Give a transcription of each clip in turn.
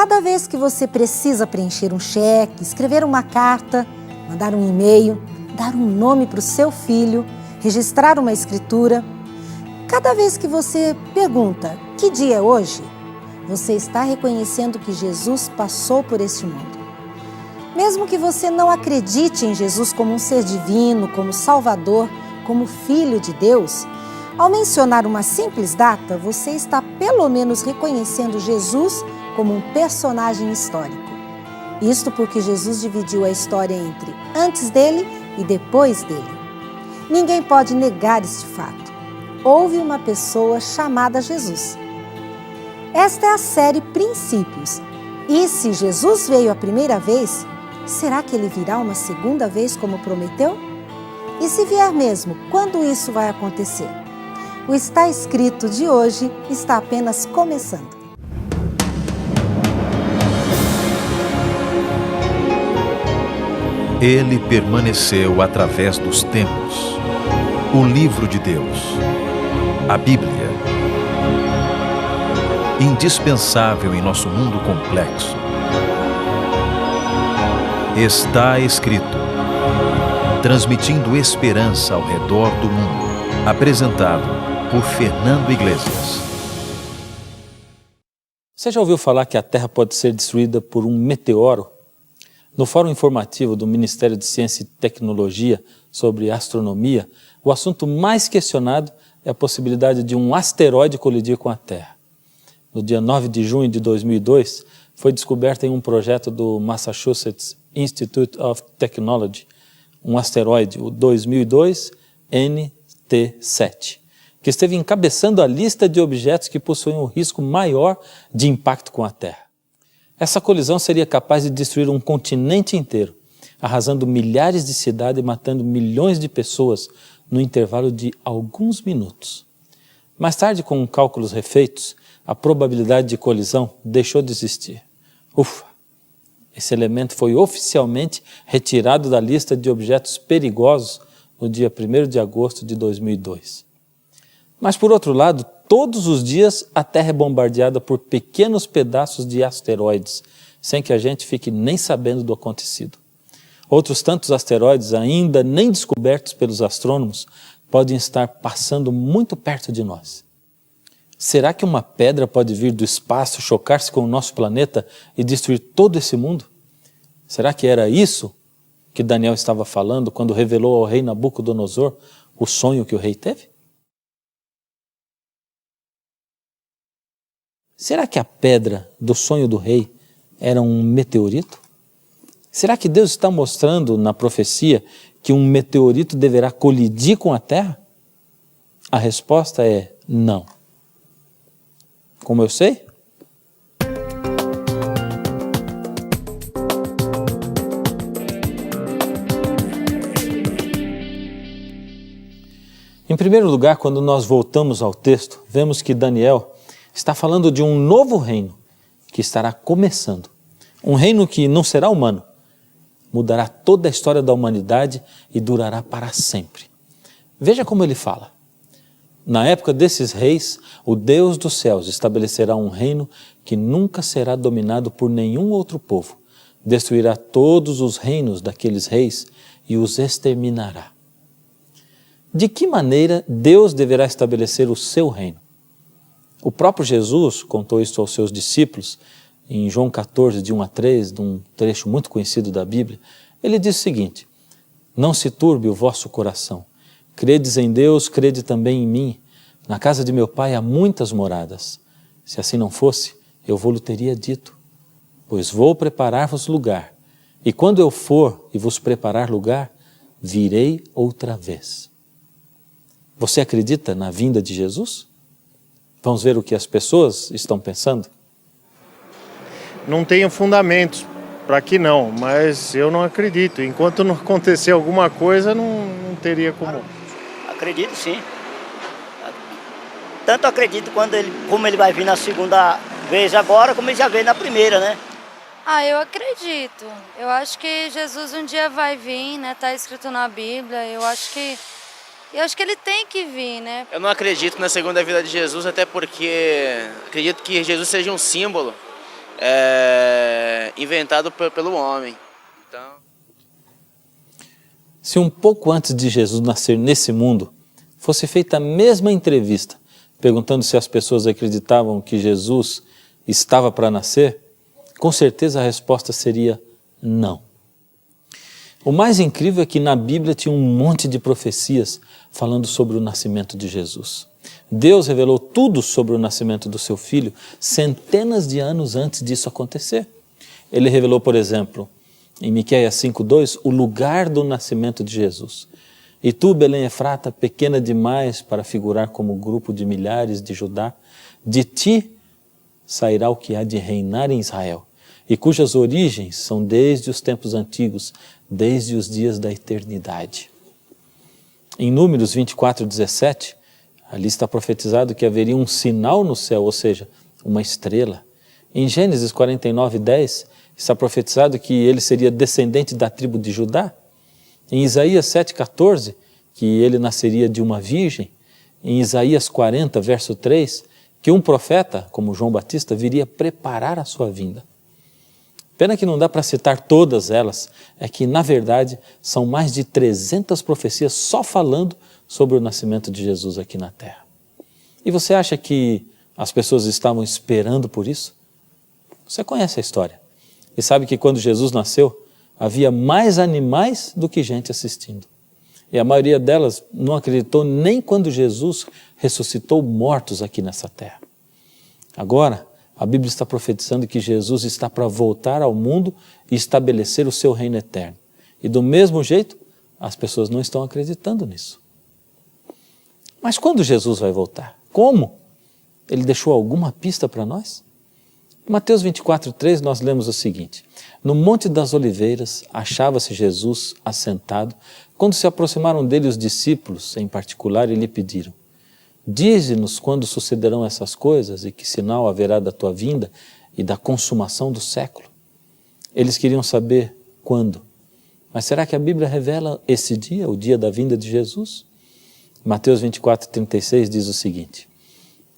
Cada vez que você precisa preencher um cheque, escrever uma carta, mandar um e-mail, dar um nome para o seu filho, registrar uma escritura, cada vez que você pergunta que dia é hoje, você está reconhecendo que Jesus passou por este mundo. Mesmo que você não acredite em Jesus como um ser divino, como Salvador, como Filho de Deus, ao mencionar uma simples data, você está pelo menos reconhecendo Jesus como um personagem histórico. Isto porque Jesus dividiu a história entre antes dele e depois dele. Ninguém pode negar este fato. Houve uma pessoa chamada Jesus. Esta é a série Princípios. E se Jesus veio a primeira vez, será que ele virá uma segunda vez como prometeu? E se vier mesmo, quando isso vai acontecer? O Está Escrito de hoje está apenas começando. Ele permaneceu através dos tempos. O livro de Deus, a Bíblia. Indispensável em nosso mundo complexo. Está escrito, transmitindo esperança ao redor do mundo. Apresentado por Fernando Iglesias. Você já ouviu falar que a Terra pode ser destruída por um meteoro? No Fórum Informativo do Ministério de Ciência e Tecnologia sobre Astronomia, o assunto mais questionado é a possibilidade de um asteroide colidir com a Terra. No dia 9 de junho de 2002, foi descoberto em um projeto do Massachusetts Institute of Technology um asteroide, o 2002 NT7, que esteve encabeçando a lista de objetos que possuem um risco maior de impacto com a Terra. Essa colisão seria capaz de destruir um continente inteiro, arrasando milhares de cidades e matando milhões de pessoas no intervalo de alguns minutos. Mais tarde, com cálculos refeitos, a probabilidade de colisão deixou de existir. Ufa! Esse elemento foi oficialmente retirado da lista de objetos perigosos no dia 1º de agosto de 2002. Mas, por outro lado, todos os dias a Terra é bombardeada por pequenos pedaços de asteroides, sem que a gente fique nem sabendo do acontecido. Outros tantos asteroides, ainda nem descobertos pelos astrônomos, podem estar passando muito perto de nós. Será que uma pedra pode vir do espaço, chocar-se com o nosso planeta e destruir todo esse mundo? Será que era isso que Daniel estava falando quando revelou ao rei Nabucodonosor o sonho que o rei teve? Será que a pedra do sonho do rei era um meteorito? Será que Deus está mostrando na profecia que um meteorito deverá colidir com a Terra? A resposta é não. Como eu sei? Em primeiro lugar, quando nós voltamos ao texto, vemos que Daniel está falando de um novo reino que estará começando. Um reino que não será humano, mudará toda a história da humanidade e durará para sempre. Veja como ele fala. Na época desses reis, o Deus dos céus estabelecerá um reino que nunca será dominado por nenhum outro povo. Destruirá todos os reinos daqueles reis e os exterminará. De que maneira Deus deverá estabelecer o seu reino? O próprio Jesus contou isso aos seus discípulos em João 14, de 1 a 3, de um trecho muito conhecido da Bíblia. Ele diz o seguinte: não se turbe o vosso coração. Credes em Deus, crede também em mim. Na casa de meu pai há muitas moradas. Se assim não fosse, eu vou-lhe teria dito. Pois vou preparar-vos lugar. E quando eu for e vos preparar lugar, virei outra vez. Você acredita na vinda de Jesus? Vamos ver o que as pessoas estão pensando? Não tenho fundamentos para que não, mas eu não acredito. Enquanto não acontecer alguma coisa, não teria como. Acredito sim. Tanto acredito como ele vai vir na segunda vez agora, como ele já veio na primeira, né? Eu acredito. Eu acho que Jesus um dia vai vir, né? Tá escrito na Bíblia. Eu acho que ele tem que vir, né? Eu não acredito na segunda vida de Jesus, até porque acredito que Jesus seja um símbolo inventado pelo homem. Então... Se um pouco antes de Jesus nascer nesse mundo, fosse feita a mesma entrevista, perguntando se as pessoas acreditavam que Jesus estava para nascer, com certeza a resposta seria não. O mais incrível é que na Bíblia tinha um monte de profecias falando sobre o nascimento de Jesus. Deus revelou tudo sobre o nascimento do seu filho centenas de anos antes disso acontecer. Ele revelou, por exemplo, em Miqueias 5:2, o lugar do nascimento de Jesus. E tu, Belém Efrata, pequena demais para figurar como grupo de milhares de Judá, de ti sairá o que há de reinar em Israel, e cujas origens são desde os tempos antigos, desde os dias da eternidade. Em Números 24:17, ali está profetizado que haveria um sinal no céu, ou seja, uma estrela. Em Gênesis 49:10, está profetizado que ele seria descendente da tribo de Judá. Em Isaías 7:14, que ele nasceria de uma virgem. Em Isaías 40, verso 3, que um profeta, como João Batista, viria preparar a sua vinda. Pena que não dá para citar todas elas, é que, na verdade, são mais de 300 profecias só falando sobre o nascimento de Jesus aqui na Terra. E você acha que as pessoas estavam esperando por isso? Você conhece a história e sabe que quando Jesus nasceu, havia mais animais do que gente assistindo. E a maioria delas não acreditou nem quando Jesus ressuscitou mortos aqui nessa terra. Agora, a Bíblia está profetizando que Jesus está para voltar ao mundo e estabelecer o seu reino eterno. E do mesmo jeito, as pessoas não estão acreditando nisso. Mas quando Jesus vai voltar? Como? Ele deixou alguma pista para nós? Em Mateus 24:3 nós lemos o seguinte: no Monte das Oliveiras achava-se Jesus assentado, quando se aproximaram dele os discípulos, em particular, e lhe pediram: dize-nos quando sucederão essas coisas e que sinal haverá da tua vinda e da consumação do século. Eles queriam saber quando. Mas será que a Bíblia revela esse dia, o dia da vinda de Jesus? Mateus 24:36 diz o seguinte: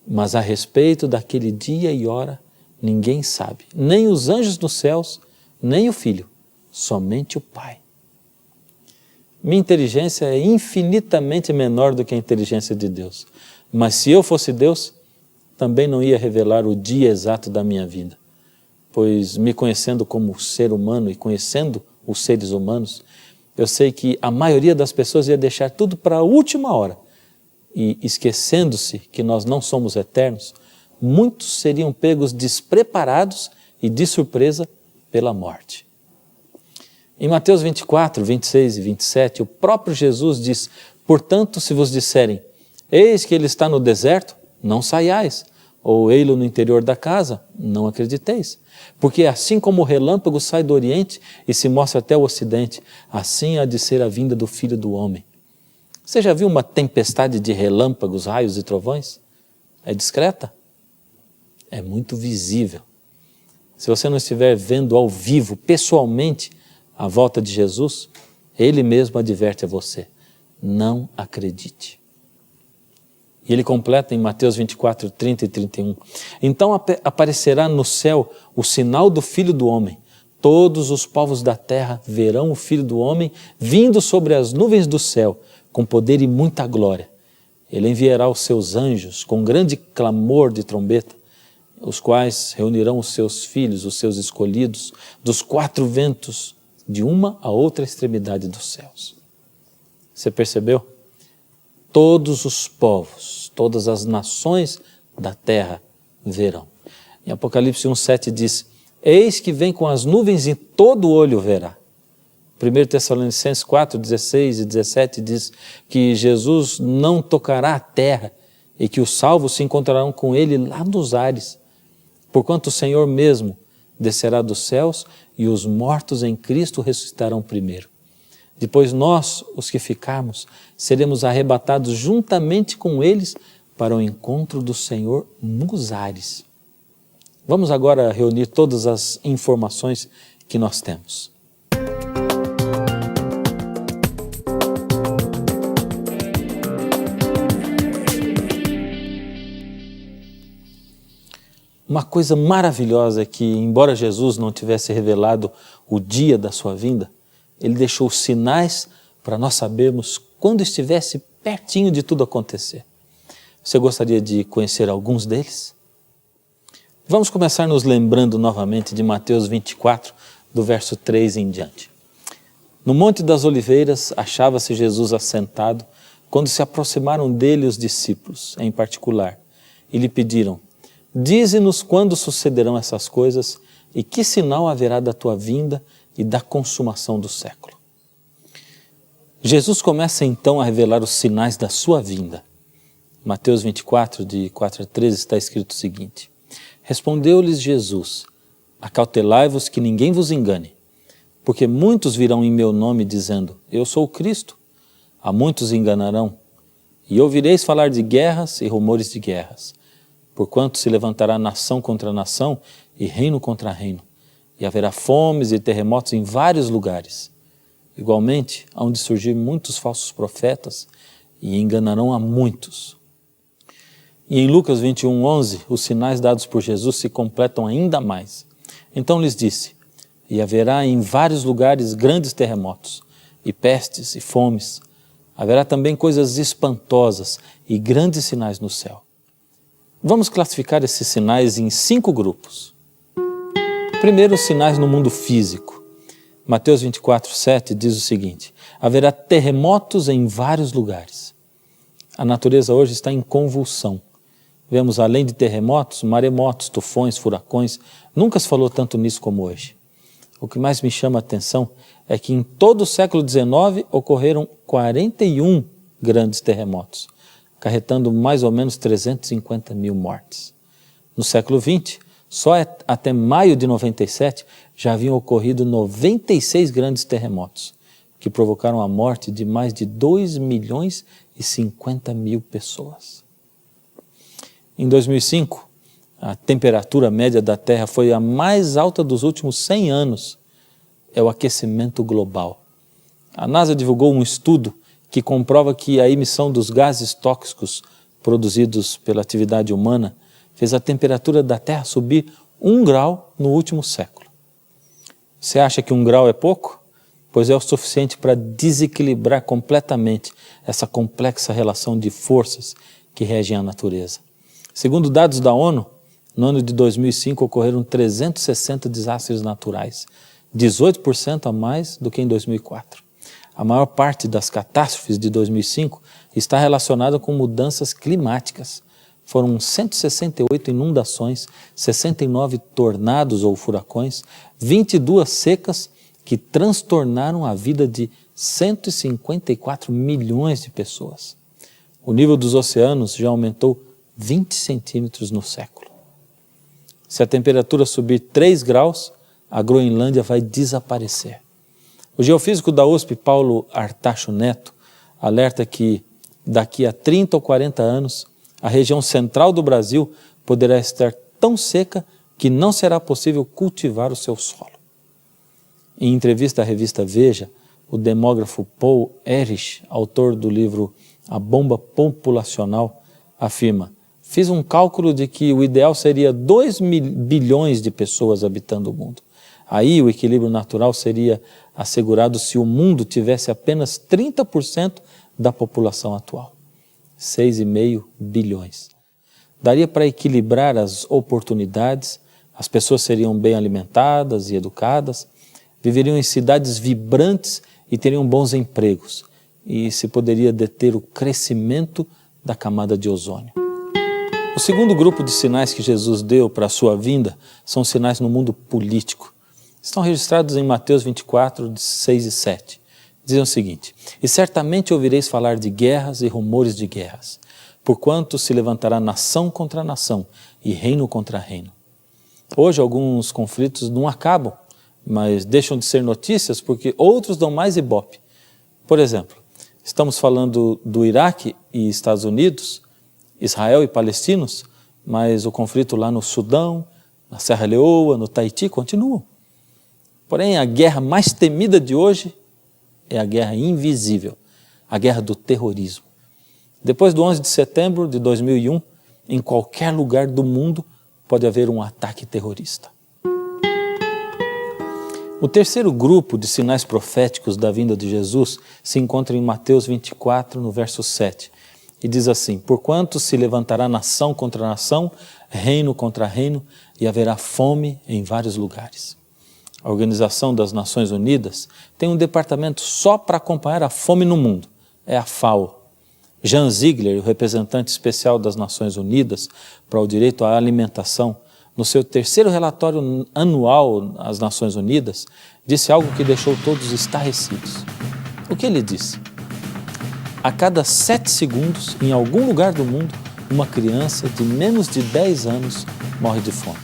mas a respeito daquele dia e hora, ninguém sabe, nem os anjos dos céus, nem o Filho, somente o Pai. Minha inteligência é infinitamente menor do que a inteligência de Deus. Mas se eu fosse Deus, também não ia revelar o dia exato da minha vida. Pois me conhecendo como ser humano e conhecendo os seres humanos, eu sei que a maioria das pessoas ia deixar tudo para a última hora. E esquecendo-se que nós não somos eternos, muitos seriam pegos despreparados e de surpresa pela morte. Em Mateus 24, 26 e 27, o próprio Jesus diz: portanto, se vos disserem, eis que ele está no deserto, não saiais, ou ei-lo no interior da casa, não acrediteis. Porque assim como o relâmpago sai do oriente e se mostra até o ocidente, assim há de ser a vinda do Filho do Homem. Você já viu uma tempestade de relâmpagos, raios e trovões? É discreta? É muito visível. Se você não estiver vendo ao vivo, pessoalmente, a volta de Jesus, Ele mesmo adverte a você: não acredite. E Ele completa em Mateus 24, 30 e 31. Então aparecerá no céu o sinal do Filho do Homem. Todos os povos da terra verão o Filho do Homem vindo sobre as nuvens do céu, com poder e muita glória. Ele enviará os seus anjos com grande clamor de trombeta, os quais reunirão os seus filhos, os seus escolhidos, dos quatro ventos, de uma a outra extremidade dos céus. Você percebeu? Todos os povos, todas as nações da terra verão. Em Apocalipse 1:7 diz: eis que vem com as nuvens e todo olho verá. 1 Tessalonicenses 4, 16 e 17 diz que Jesus não tocará a terra e que os salvos se encontrarão com ele lá nos ares, porquanto o Senhor mesmo descerá dos céus e os mortos em Cristo ressuscitarão primeiro. Depois nós, os que ficarmos, seremos arrebatados juntamente com eles para o encontro do Senhor nos ares. Vamos agora reunir todas as informações que nós temos. Uma coisa maravilhosa é que, embora Jesus não tivesse revelado o dia da sua vinda, ele deixou sinais para nós sabermos quando estivesse pertinho de tudo acontecer. Você gostaria de conhecer alguns deles? Vamos começar nos lembrando novamente de Mateus 24, do verso 3 em diante. No Monte das Oliveiras achava-se Jesus assentado quando se aproximaram dele os discípulos, em particular, e lhe pediram: dize-nos quando sucederão essas coisas e que sinal haverá da tua vinda e da consumação do século. Jesus começa então a revelar os sinais da sua vinda. Mateus 24, de 4 a 13, está escrito o seguinte: respondeu-lhes Jesus: acautelai-vos que ninguém vos engane, porque muitos virão em meu nome dizendo: eu sou o Cristo. A muitos enganarão, e ouvireis falar de guerras e rumores de guerras, porquanto se levantará nação contra nação e reino contra reino, e haverá fomes e terremotos em vários lugares. Igualmente, hão de surgir muitos falsos profetas e enganarão a muitos. E em Lucas 21, 11, os sinais dados por Jesus se completam ainda mais. Então lhes disse: e haverá em vários lugares grandes terremotos, e pestes e fomes. Haverá também coisas espantosas e grandes sinais no céu. Vamos classificar esses sinais em 5 grupos. Primeiro, os sinais no mundo físico. Mateus 24, 7 diz o seguinte: haverá terremotos em vários lugares. A natureza hoje está em convulsão. Vemos, além de terremotos, maremotos, tufões, furacões. Nunca se falou tanto nisso como hoje. O que mais me chama a atenção é que em todo o século XIX ocorreram 41 grandes terremotos, acarretando mais ou menos 350 mil mortes. No século XX, só até maio de 97, já haviam ocorrido 96 grandes terremotos, que provocaram a morte de mais de 2 milhões e 50 mil pessoas. Em 2005, a temperatura média da Terra foi a mais alta dos últimos 100 anos. É o aquecimento global. A NASA divulgou um estudo que comprova que a emissão dos gases tóxicos produzidos pela atividade humana fez a temperatura da Terra subir 1 grau no último século. Você acha que 1 grau é pouco? Pois é o suficiente para desequilibrar completamente essa complexa relação de forças que regem a natureza. Segundo dados da ONU, no ano de 2005 ocorreram 360 desastres naturais, 18% a mais do que em 2004. A maior parte das catástrofes de 2005 está relacionada com mudanças climáticas. Foram 168 inundações, 69 tornados ou furacões, 22 secas que transtornaram a vida de 154 milhões de pessoas. O nível dos oceanos já aumentou 20 centímetros no século. Se a temperatura subir 3 graus, a Groenlândia vai desaparecer. O geofísico da USP, Paulo Artacho Neto, alerta que daqui a 30 ou 40 anos, a região central do Brasil poderá estar tão seca que não será possível cultivar o seu solo. Em entrevista à revista Veja, o demógrafo Paul Ehrlich, autor do livro A Bomba Populacional, afirma: fiz um cálculo de que o ideal seria 2 bilhões de pessoas habitando o mundo. Aí o equilíbrio natural seria assegurado se o mundo tivesse apenas 30% da população atual. 6,5 bilhões. Daria para equilibrar as oportunidades, as pessoas seriam bem alimentadas e educadas, viveriam em cidades vibrantes e teriam bons empregos, e se poderia deter o crescimento da camada de ozônio. O segundo grupo de sinais que Jesus deu para a sua vinda são sinais no mundo político. Estão registrados em Mateus 24, de 6 e 7. Dizem o seguinte: e certamente ouvireis falar de guerras e rumores de guerras, porquanto se levantará nação contra nação e reino contra reino. Hoje alguns conflitos não acabam, mas deixam de ser notícias porque outros dão mais ibope. Por exemplo, estamos falando do Iraque e Estados Unidos, Israel e palestinos, mas o conflito lá no Sudão, na Serra Leoa, no Tahiti, continua. Porém, a guerra mais temida de hoje é a guerra invisível, a guerra do terrorismo. Depois do 11 de setembro de 2001, em qualquer lugar do mundo, pode haver um ataque terrorista. O terceiro grupo de sinais proféticos da vinda de Jesus se encontra em Mateus 24, no verso 7. E diz assim: porquanto se levantará nação contra nação, reino contra reino, e haverá fome em vários lugares. A Organização das Nações Unidas tem um departamento só para acompanhar a fome no mundo. É a FAO. Jan Ziegler, o representante especial das Nações Unidas para o direito à alimentação, no seu terceiro relatório anual às Nações Unidas, disse algo que deixou todos estarrecidos. O que ele disse? A cada 7 segundos, em algum lugar do mundo, uma criança de menos de 10 anos morre de fome.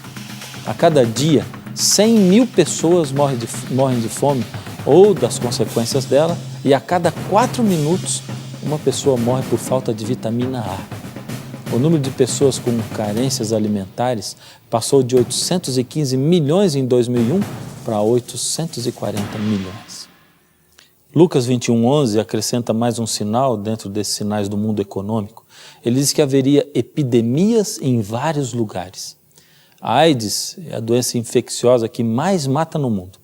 A cada dia, 100 mil pessoas morrem de fome ou das consequências dela, e a cada 4 minutos, uma pessoa morre por falta de vitamina A. O número de pessoas com carências alimentares passou de 815 milhões em 2001 para 840 milhões. Lucas 21:11 acrescenta mais um sinal dentro desses sinais do mundo econômico. Ele diz que haveria epidemias em vários lugares. A AIDS é a doença infecciosa que mais mata no mundo.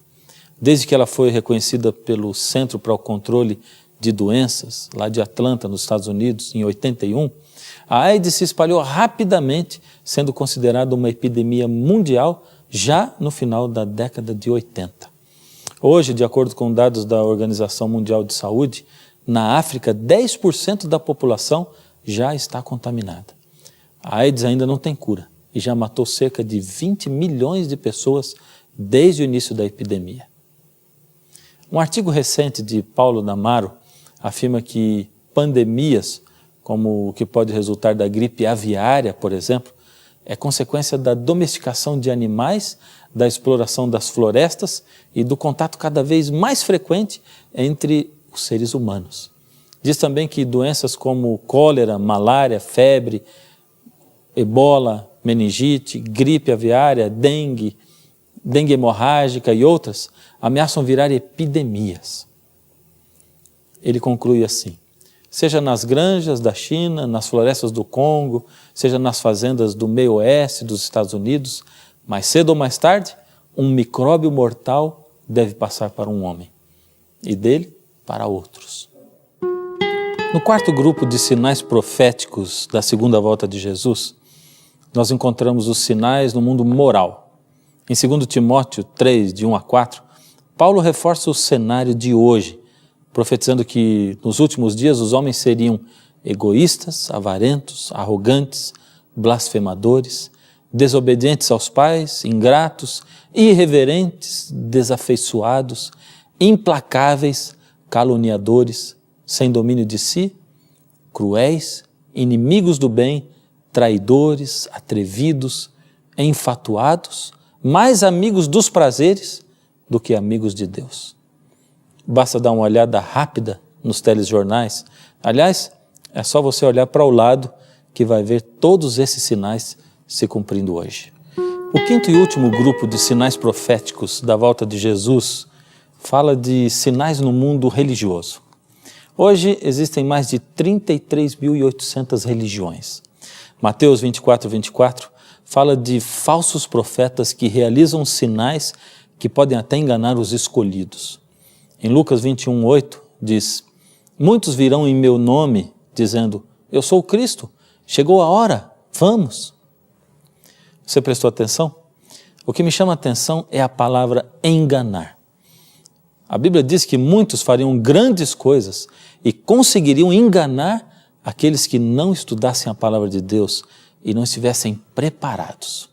Desde que ela foi reconhecida pelo Centro para o Controle de Doenças, lá de Atlanta, nos Estados Unidos, em 81, a AIDS se espalhou rapidamente, sendo considerada uma epidemia mundial já no final da década de 80. Hoje, de acordo com dados da Organização Mundial de Saúde, na África, 10% da população já está contaminada. A AIDS ainda não tem cura e já matou cerca de 20 milhões de pessoas desde o início da epidemia. Um artigo recente de Paulo Damaro afirma que pandemias, como o que pode resultar da gripe aviária, por exemplo, é consequência da domesticação de animais, da exploração das florestas e do contato cada vez mais frequente entre os seres humanos. Diz também que doenças como cólera, malária, febre, ebola, meningite, gripe aviária, dengue hemorrágica e outras ameaçam virar epidemias. Ele conclui assim: seja nas granjas da China, nas florestas do Congo, seja nas fazendas do meio oeste dos Estados Unidos, mais cedo ou mais tarde, um micróbio mortal deve passar para um homem, e dele para outros. No quarto grupo de sinais proféticos da segunda volta de Jesus, nós encontramos os sinais no mundo moral. Em 2 Timóteo 3, de 1 a 4, Paulo reforça o cenário de hoje, profetizando que nos últimos dias os homens seriam egoístas, avarentos, arrogantes, blasfemadores, desobedientes aos pais, ingratos, irreverentes, desafeiçoados, implacáveis, caluniadores, sem domínio de si, cruéis, inimigos do bem, traidores, atrevidos, enfatuados, mais amigos dos prazeres do que amigos de Deus. Basta dar uma olhada rápida nos telejornais. Aliás, é só você olhar para o lado que vai ver todos esses sinais se cumprindo hoje. O quinto e último grupo de sinais proféticos da volta de Jesus fala de sinais no mundo religioso. Hoje existem mais de 33.800 religiões. Mateus 24 fala de falsos profetas que realizam sinais que podem até enganar os escolhidos. Em Lucas 21:8 diz: muitos virão em meu nome dizendo, eu sou o Cristo, chegou a hora, vamos. Você prestou atenção? O que me chama a atenção é a palavra enganar. A Bíblia diz que muitos fariam grandes coisas e conseguiriam enganar aqueles que não estudassem a palavra de Deus e não estivessem preparados.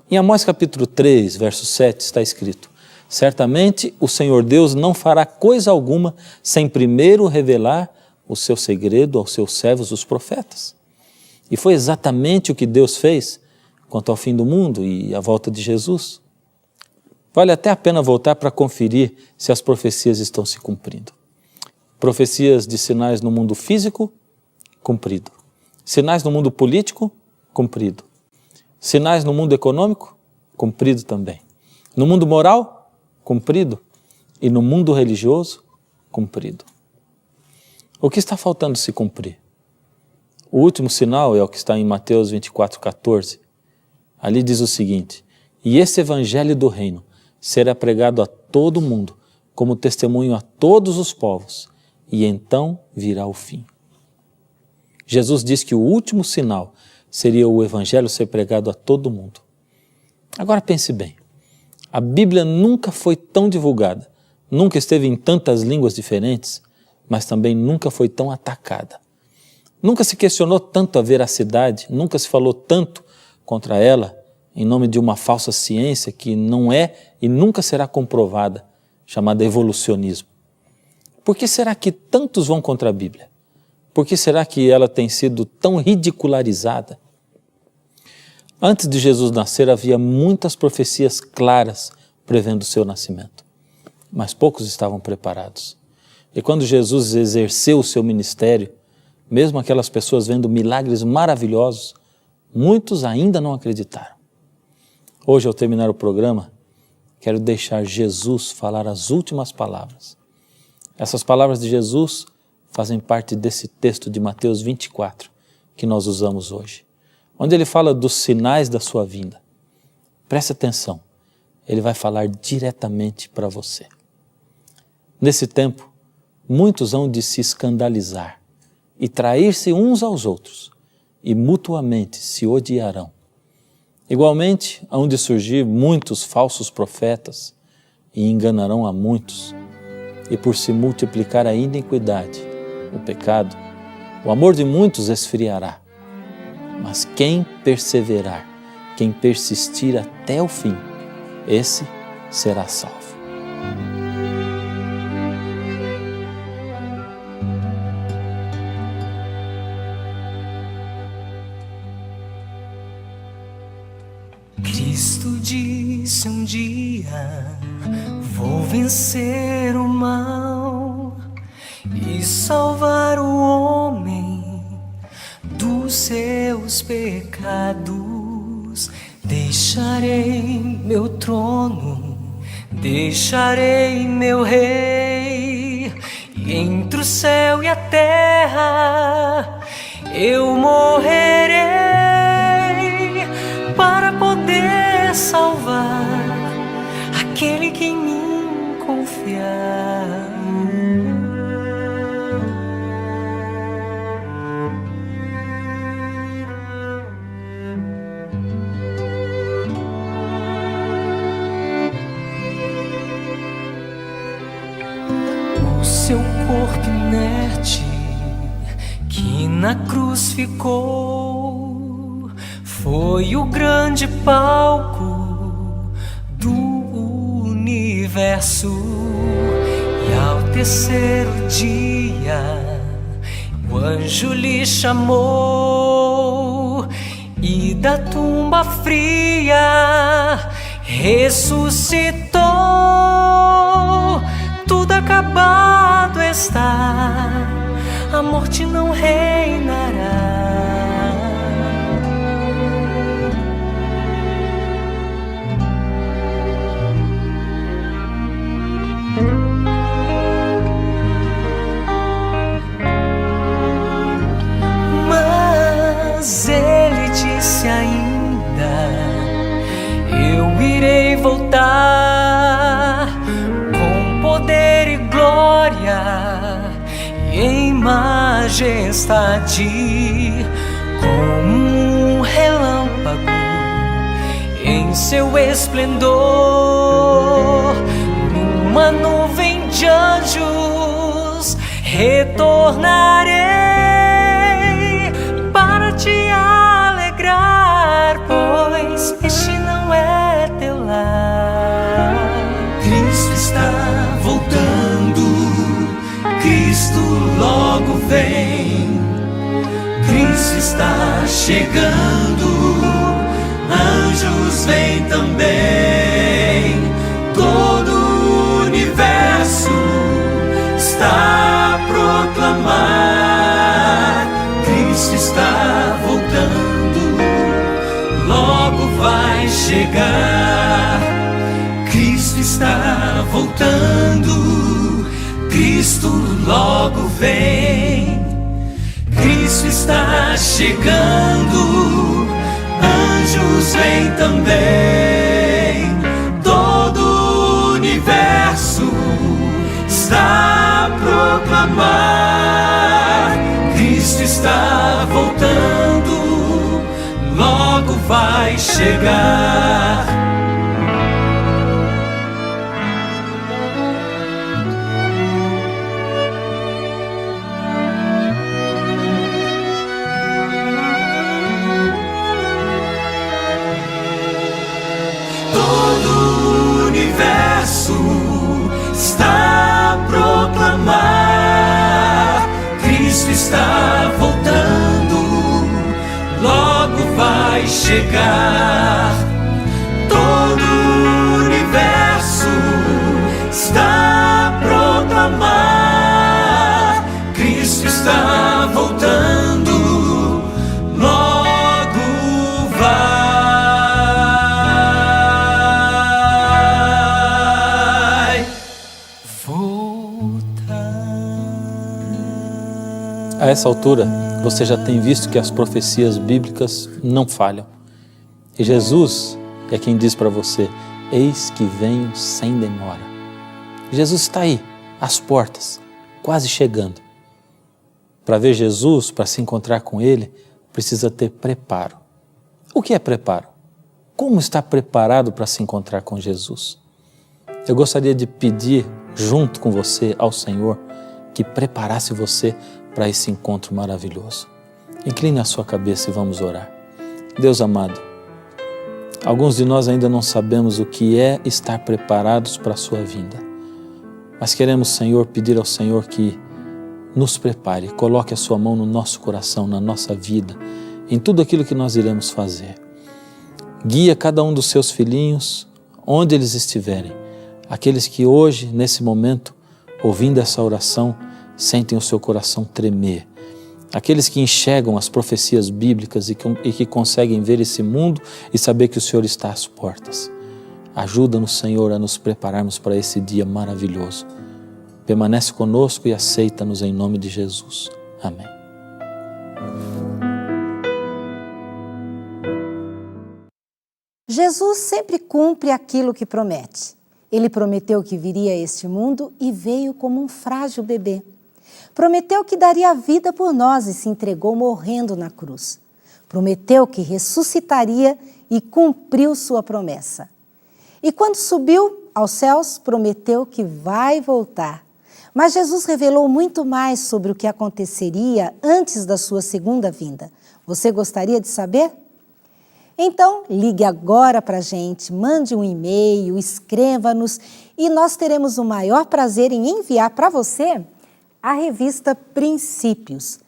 Em Amós capítulo 3, verso 7 está escrito: certamente o Senhor Deus não fará coisa alguma sem primeiro revelar o seu segredo aos seus servos, os profetas. E foi exatamente o que Deus fez quanto ao fim do mundo e à volta de Jesus. Vale até a pena voltar para conferir se as profecias estão se cumprindo. Profecias de sinais no mundo físico, cumprido. Sinais no mundo político, cumprido. Sinais no mundo econômico, cumprido também. No mundo moral, cumprido. E no mundo religioso, cumprido. O que está faltando se cumprir? O último sinal é o que está em Mateus 24:14. Ali diz o seguinte: e esse evangelho do reino será pregado a todo mundo, como testemunho a todos os povos, e então virá o fim. Jesus diz que o último sinal seria o evangelho ser pregado a todo mundo. Agora pense bem, a Bíblia nunca foi tão divulgada, nunca esteve em tantas línguas diferentes, mas também nunca foi tão atacada. Nunca se questionou tanto a veracidade, nunca se falou tanto contra ela, em nome de uma falsa ciência que não é e nunca será comprovada, chamada evolucionismo. Por que será que tantos vão contra a Bíblia? Por que será que ela tem sido tão ridicularizada? Antes de Jesus nascer, havia muitas profecias claras prevendo o seu nascimento, mas poucos estavam preparados. E quando Jesus exerceu o seu ministério, mesmo aquelas pessoas vendo milagres maravilhosos, muitos ainda não acreditaram. Hoje, ao terminar o programa, quero deixar Jesus falar as últimas palavras. Essas palavras de Jesus fazem parte desse texto de Mateus 24, que nós usamos hoje, onde ele fala dos sinais da sua vinda. Preste atenção, ele vai falar diretamente para você. Nesse tempo, muitos hão de se escandalizar e trair-se uns aos outros, e mutuamente se odiarão. Igualmente, hão de surgir muitos falsos profetas e enganarão a muitos. E por se multiplicar a iniquidade, o pecado, o amor de muitos esfriará. Mas quem perseverar, quem persistir até o fim, esse será salvo. Cristo disse um dia: vou vencer o mal e salvar o homem dos seus pecados. Deixarei meu trono, deixarei meu rei, e entre o céu e a terra eu morrerei para poder salvar aquele que em mim confiar. O seu corpo inerte que na cruz ficou foi o grande palco do universo. E ao terceiro dia o anjo lhe chamou, e da tumba fria ressuscitou. Tudo acabado está, a morte não reinará. Mas ele disse ainda: eu irei voltar com poder e glória e em majestade, como um relâmpago em seu esplendor. Numa nuvem de anjos retornarei para te alegrar, pois este não é teu lar. Cristo está voltando, Cristo logo vem. Cristo está chegando, anjos vêm também. Todo o universo está a proclamar: Cristo está voltando, logo vai chegar. Cristo está voltando, Cristo logo vem. Cristo está chegando, anjos vêm também, todo o universo está a proclamar: Cristo está voltando, logo vai chegar. Todo o universo está a proclamar: Cristo está voltando, logo vai chegar. Todo o universo está a proclamar: Cristo está voltando, logo vai A essa altura, você já tem visto que as profecias bíblicas não falham. E Jesus é quem diz para você: eis que venho sem demora. Jesus está aí, às portas, quase chegando. Para ver Jesus, para se encontrar com Ele, precisa ter preparo. O que é preparo? Como estar preparado para se encontrar com Jesus? Eu gostaria de pedir, junto com você, ao Senhor, que preparasse você para esse encontro maravilhoso. Incline a sua cabeça e vamos orar. Deus amado, alguns de nós ainda não sabemos o que é estar preparados para a sua vinda. Mas queremos, Senhor, pedir ao Senhor que nos prepare, coloque a sua mão no nosso coração, na nossa vida, em tudo aquilo que nós iremos fazer. Guia cada um dos seus filhinhos, onde eles estiverem. Aqueles que hoje, nesse momento, ouvindo essa oração, sentem o seu coração tremer. Aqueles que enxergam as profecias bíblicas e que conseguem ver esse mundo e saber que o Senhor está às portas. Ajuda-nos, Senhor, a nos prepararmos para esse dia maravilhoso. Permanece conosco e aceita-nos em nome de Jesus. Amém. Jesus sempre cumpre aquilo que promete. Ele prometeu que viria a este mundo e veio como um frágil bebê. Prometeu que daria a vida por nós e se entregou morrendo na cruz. Prometeu que ressuscitaria e cumpriu sua promessa. E quando subiu aos céus, prometeu que vai voltar. Mas Jesus revelou muito mais sobre o que aconteceria antes da sua segunda vinda. Você gostaria de saber? Então, ligue agora para a gente, mande um e-mail, escreva-nos e nós teremos o maior prazer em enviar para você a revista Princípios,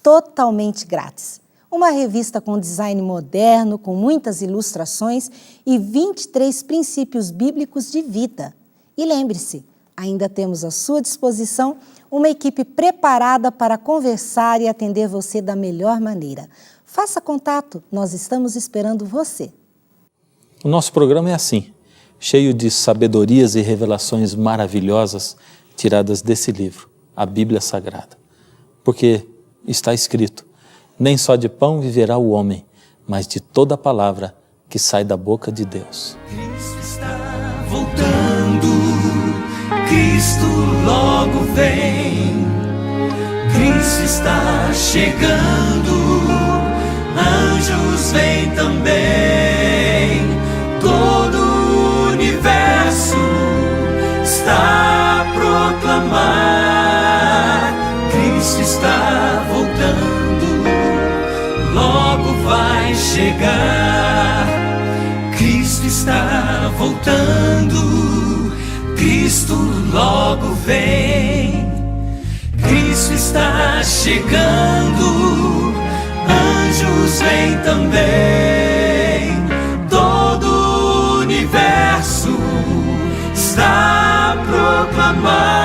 totalmente grátis. Uma revista com design moderno, com muitas ilustrações e 23 princípios bíblicos de vida. E lembre-se, ainda temos à sua disposição uma equipe preparada para conversar e atender você da melhor maneira. Faça contato, nós estamos esperando você. O nosso programa é assim, cheio de sabedorias e revelações maravilhosas tiradas desse livro, a Bíblia Sagrada. Porque está escrito: nem só de pão viverá o homem, mas de toda palavra que sai da boca de Deus. Cristo está voltando, Cristo logo vem, Cristo está chegando, anjos vêm também, todo o universo está a proclamar: Cristo está voltando, logo vai chegar. Cristo está voltando, Cristo logo vem, Cristo está chegando, anjos vêm também, todo o universo está a proclamar: